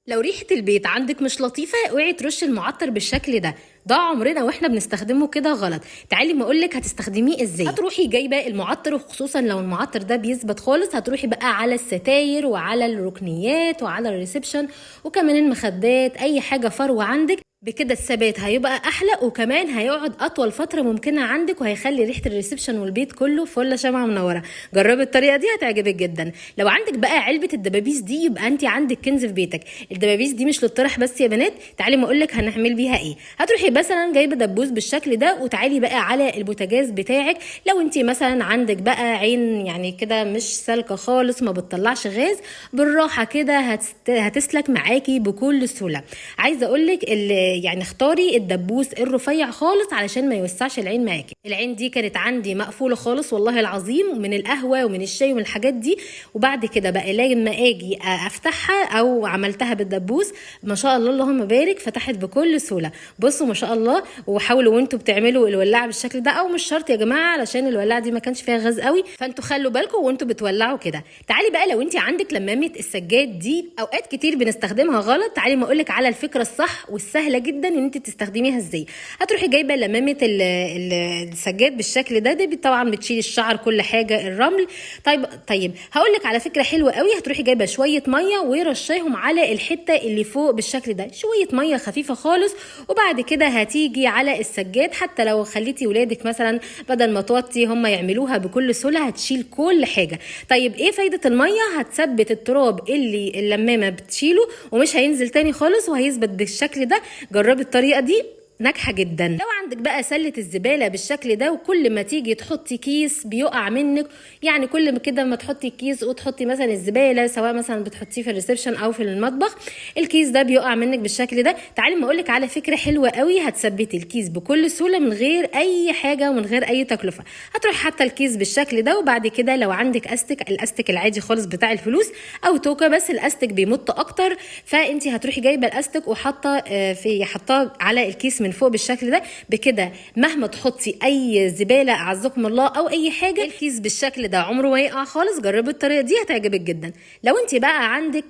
لو ريحة البيت عندك مش لطيفة اوعي ترشي المعطر بالشكل ده عمرنا واحنا بنستخدمه كده غلط. تعالي ما اقولك هتستخدميه ازاي. هتروحي جايبه المعطر، وخصوصا لو المعطر ده بيثبت خالص هتروحي بقى على الستاير وعلى الركنيات وعلى الريسبشن وكمان المخدات، اي حاجه فروه عندك. بكده الثبات هيبقى احلى وكمان هيقعد اطول فتره ممكنه عندك، وهيخلي ريحه الريسبشن والبيت كله فله شمعه منوره. جربي الطريقه دي هتعجبك جدا. لو عندك بقى علبه الدبابيس دي يبقى انت عندك كنز في بيتك. الدبابيس دي مش للطرح بس يا بنات، تعالي ما اقولك هنعمل بيها ايه. هتروحي مثلا جايبه دبوس بالشكل ده وتعالي بقى على البوتاجاز بتاعك. لو انت مثلا عندك بقى عين يعني كده مش سالكه خالص ما بتطلعش غاز، بالراحه كده هتسلك معاكي بكل سهوله. عايزه اقولك يعني اختاري الدبوس الرفيع خالص علشان ما يوسعش العين معاكي. العين دي كانت عندي مقفوله خالص والله العظيم، من القهوه ومن الشاي ومن الحاجات دي. وبعد كده بقى لما اجي افتحها او عملتها بالدبوس ما شاء الله اللهم بارك فتحت بكل سهوله. بصوا ما شاء الله. وحاولوا وانتوا بتعملوا الولاعه بالشكل ده، او مش شرط يا جماعه علشان الولاعه دي ما كانش فيها غاز قوي، فانتوا خلوا بالكم وانتوا بتولعوا كده. تعالي بقى لو انت عندك لمامه السجاد دي اوقات كتير بنستخدمها غلط، تعالي ما اقولك على الفكره الصح والسهله جدا ان انت تستخدميها ازاي. هتروحي جايبه لمامه السجاد بالشكل ده طبعا بتشيل الشعر كل حاجه الرمل. طيب هقولك على فكره حلوه قوي. هتروحي جايبه شويه ميه ورشيهم على الحته اللي فوق بالشكل ده، شويه ميه خفيفه خالص. وبعد كده هتيجي على السجاد، حتى لو خليتي ولادك مثلا بدل ما توطي هم يعملوها بكل سهوله هتشيل كل حاجه. طيب ايه فايده الميه؟ هتثبت التراب اللي اللمامه بتشيله ومش هينزل تاني خالص وهيثبت بالشكل ده. جربي الطريقه دي ناجحه جدا. لو عندك بقى سله الزباله بالشكل ده وكل ما تيجي تحطي كيس بيقع منك، يعني كل ما كده ما تحطي كيس وتحطي مثلا الزباله سواء مثلا بتحطيه في الريسبشن او في المطبخ، الكيس ده بيقع منك بالشكل ده. تعالي ما اقولك على فكره حلوه قوي، هتثبتي الكيس بكل سهوله من غير اي حاجه ومن غير اي تكلفه. هتروحي حاطه الكيس بالشكل ده، وبعد كده لو عندك الاستك العادي خالص بتاع الفلوس او توكه، بس الاستك بيمط اكتر، فانت هتروحي جايبه الاستك وحاطه حطاه على الكيس من فوق بالشكل ده. بكده مهما تحطي اي زباله اعزكم الله او اي حاجه الكيس بالشكل ده عمره ما يقع خالص. جربي الطريقه دي هتعجبك جدا. لو انت بقى عندك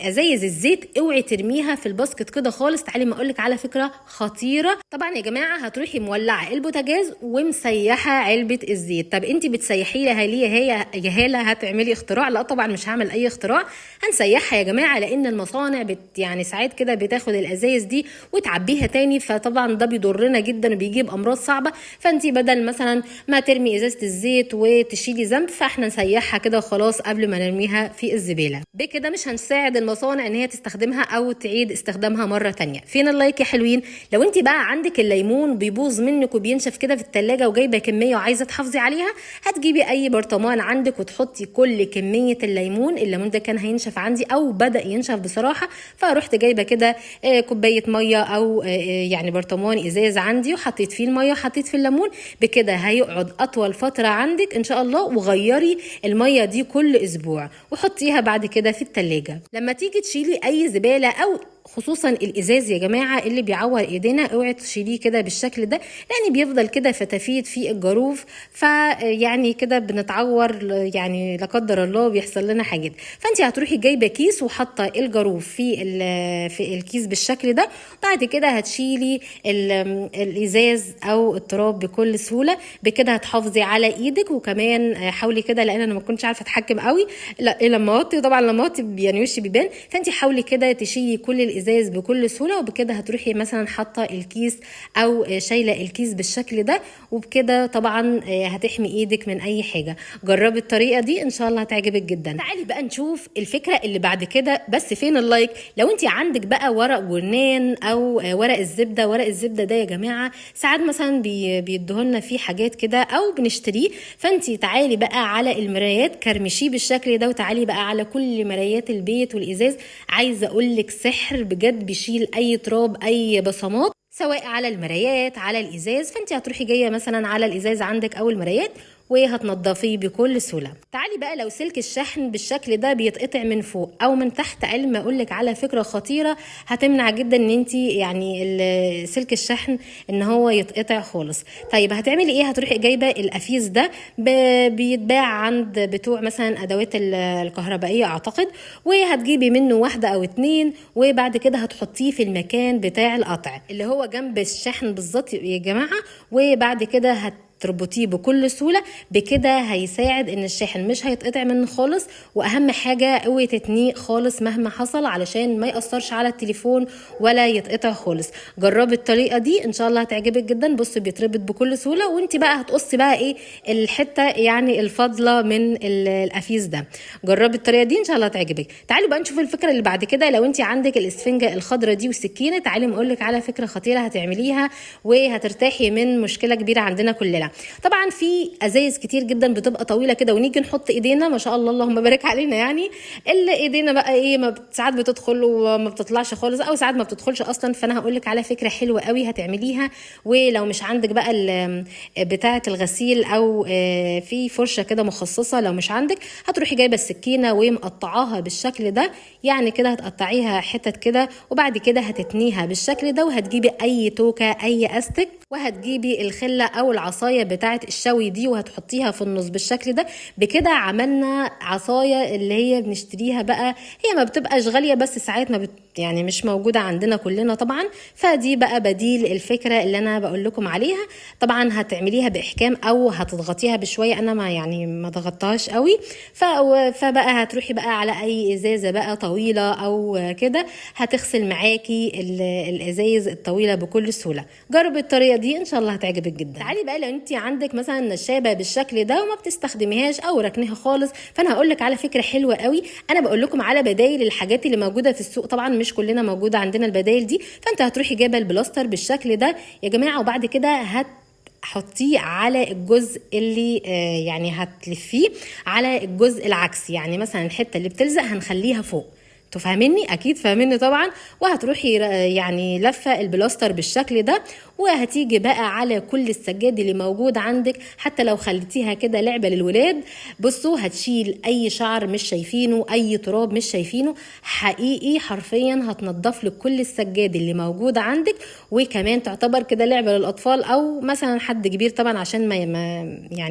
ازايز الزيت اوعي ترميها في الباسكت كده خالص. تعالي ما اقولك على فكره خطيره. طبعا يا جماعه هتروحي مولعه البوتاجاز ومسيحه علبه الزيت. طب انت بتسيحي لها ليه يا هاله؟ هتعملي اختراع؟ لا طبعا مش هعمل اي اختراع، هنسيحها يا جماعه، لان المصانع يعني ساعات كده بتاخد الازايز دي وتعبيها تاني، فطبعا ده بيضرنا جدا وبيجيب امراض صعبه. فانت بدل مثلا ما ترمي ازازه الزيت وتشيلي ذنب، فاحنا نسيحها كده وخلاص قبل ما نرميها في الزباله. بكده مش هنساعد المصانع ان هي تستخدمها او تعيد استخدامها مره تانية. فين اللايك يا حلوين؟ لو انت بقى عندك الليمون بيبوظ منك وبينشف كده في التلاجة وجايبه كميه وعايزه تحافظي عليها، هتجيبي اي برطمان عندك وتحطي كل كميه الليمون ده كان هينشف عندي او بدا ينشف بصراحه، فرحت جايبه كده كوبايه ميه او يعني برطمان ازاز عندي وحطيت فيه الميه وحطيت فيه الليمون. بكده هيقعد اطول فتره عندك ان شاء الله. وغيري الميه دي كل اسبوع وحطيها بعد كده في التلاجة. لما تيجي تشيلي اي زباله او خصوصا الازاز يا جماعه اللي بيعور ايدينا اوعي تشيليه كده بالشكل ده، لان بيفضل كده فتافيت في الجروف، فيعني كده بنتعور يعني لا قدر الله بيحصل لنا حاجات. فانت هتروحي جايبه كيس وحاطه الجروف في الكيس بالشكل ده. بعد كده هتشيلي الازاز او التراب بكل سهوله. بكده هتحافظي على ايدك. وكمان حاولي كده، لان انا ما كنتش عارفه اتحكم قوي لما اوطي، طبعا لما اوطي يعني وشي بيبان، فانت حاولي كده تشيلي كل الازاز بكل سهوله. وبكده هتروحي مثلا حاطه الكيس او شايله الكيس بالشكل ده، وبكده طبعا هتحمي ايدك من اي حاجه. جربي الطريقه دي ان شاء الله هتعجبك جدا. تعالي بقى نشوف الفكره اللي بعد كده. بس فين اللايك؟ لو انت عندك بقى ورق جرنان او ورق الزبده. ورق الزبده ده يا جماعه ساعات مثلا بيدوهولنا فيه حاجات كده او بنشتريه، فانت تعالي بقى على المرايات كرمشيه بالشكل ده، وتعالي بقى على كل مرايات البيت والازاز. عايزه اقول لك سحر بجد، بيشيل اي تراب اي بصمات سواء على المرايات على الازاز. فانت هتروحي جايه مثلا على الازاز عندك او المرايات وهتنضفيه بكل سهوله. تعالي بقى لو سلك الشحن بالشكل ده بيتقطع من فوق او من تحت، علم اقولك على فكره خطيره هتمنع جدا ان انت يعني سلك الشحن ان هو يتقطع خالص. طيب هتعملي ايه؟ هتروحي جايبه الافيز ده، بيتباع عند بتوع مثلا ادوات الكهربائيه اعتقد، وهتجيبي منه واحده او اتنين، وبعد كده هتحطيه في المكان بتاع القطع اللي هو جنب الشحن بالظبط يا جماعه، وبعد كده تربطيه بكل سهوله. بكده هيساعد ان الشاحن مش هيتقطع منه خالص، واهم حاجه اوعي تتنيه خالص مهما حصل علشان ما ياثرش على التليفون ولا يتقطع خالص. جربي الطريقه دي ان شاء الله هتعجبك جدا. بصي بيتربط بكل سهوله، وانت بقى هتقصي بقى ايه الحته يعني الفاضله من الافيز ده. جربي الطريقه دي ان شاء الله هتعجبك. تعالوا بقى نشوف الفكره اللي بعد كده. لو انت عندك الاسفنجه الخضراء دي والسكينه، تعالي اقول لك على فكره خطيره هتعمليها وهترتاحي من مشكله كبيره عندنا كلنا. طبعا في ازايز كتير جدا بتبقى طويله كده، ونيجي نحط ايدينا ما شاء الله اللهم بارك علينا، يعني اللي ايدينا بقى ايه ساعات بتدخل وما بتطلعش خالص، او ساعات ما بتدخلش اصلا. فانا هقول لك على فكره حلوه قوي هتعمليها. ولو مش عندك بقى بتاعه الغسيل او في فرشه كده مخصصه، لو مش عندك هتروحي جايبه السكينه ومقطعاها بالشكل ده، يعني كده هتقطعيها حتت كده، وبعد كده هتتنيها بالشكل ده، وهتجيبي اي توكه اي استك، وهتجيبي الخله او العصايه بتاعه الشوي دي وهتحطيها في النص بالشكل ده. بكده عملنا عصايه اللي هي بنشتريها بقى، هي ما بتبقاش غاليه بس ساعات ما يعني مش موجوده عندنا كلنا طبعا. فدي بقى بديل الفكره اللي انا بقول لكم عليها. طبعا هتعمليها باحكام او هتضغطيها بشويه، انا ما ضغطتهاش قوي. فبقى هتروحي بقى على اي ازازه بقى طويله او كده، هتغسل معاكي الازايز الطويله بكل سهوله. جربي الطريقه دي ان شاء الله هتعجبك جدا. تعالي بقى لو انت عندك مثلا نشابه بالشكل ده وما بتستخدميهاش او ركنها خالص، فانا هقول لك على فكره حلوه قوي. انا بقول لكم على بدايل الحاجات اللي موجوده في السوق، طبعا مش كلنا موجوده عندنا البدايل دي. فانت هتروحي جايبه البلاستر بالشكل ده يا جماعه، وبعد كده حطيه على الجزء اللي يعني هتلفيه على الجزء العكسي، يعني مثلا الحته اللي بتلزق هنخليها فوق. تفهمني؟ اكيد فاهميني طبعا. وهتروحي يعني لفه البلاستر بالشكل ده، وهتيجي بقى على كل السجاد اللي موجود عندك، حتى لو خليتيها كده لعبه للولاد. بصوا هتشيل اي شعر مش شايفينه، اي تراب مش شايفينه، حقيقي حرفيا هتنضف لك كل السجاد اللي موجود عندك. وكمان تعتبر كده لعبه للاطفال او مثلا حد كبير طبعا عشان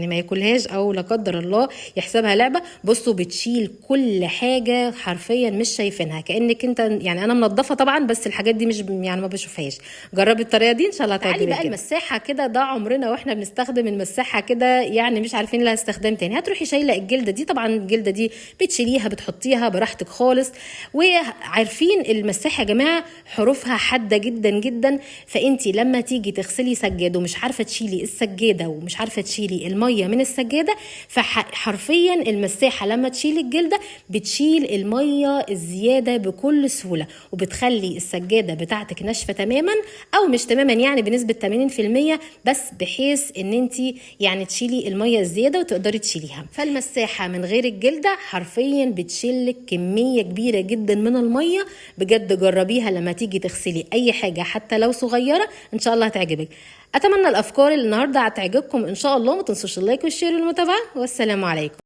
ما ياكلهاش او لا قدر الله يحسبها لعبه. بصوا بتشيل كل حاجه حرفيا مش شايفينها، كانك انت يعني انا منضفه طبعا بس الحاجات دي مش يعني ما بشوفهاش. جربي الطريقه دي ان شاء الله. تعالي بقى المساحه كده، ده عمرنا واحنا بنستخدم المساحه كده يعني مش عارفين لها استخدام تاني. هتروحي شايله الجلده دي، طبعا الجلده دي بتشيليها بتحطيها براحتك خالص. وعارفين المساحه يا جماعه حروفها حاده جدا جدا، فانتي لما تيجي تغسلي سجاده ومش عارفه تشيلي السجاده ومش عارفه تشيلي الميه من السجاده، فحرفيا المساحه لما تشيلي الجلده بتشيل الميه الزياده بكل سهوله، وبتخلي السجاده بتاعتك ناشفه تماما او مش تماما يعني بنسبه 80%، بس بحيث ان انت يعني تشيلي الميه الزياده وتقدري تشيليها. فالمساحه من غير الجلده حرفيا بتشيلك كميه كبيره جدا من الميه. بجد جربيها لما تيجي تغسلي اي حاجه حتى لو صغيره، ان شاء الله هتعجبك. اتمنى الافكار اللي النهارده هتعجبكم ان شاء الله. ما تنسوش اللايك والشير والمتابعه، والسلام عليكم.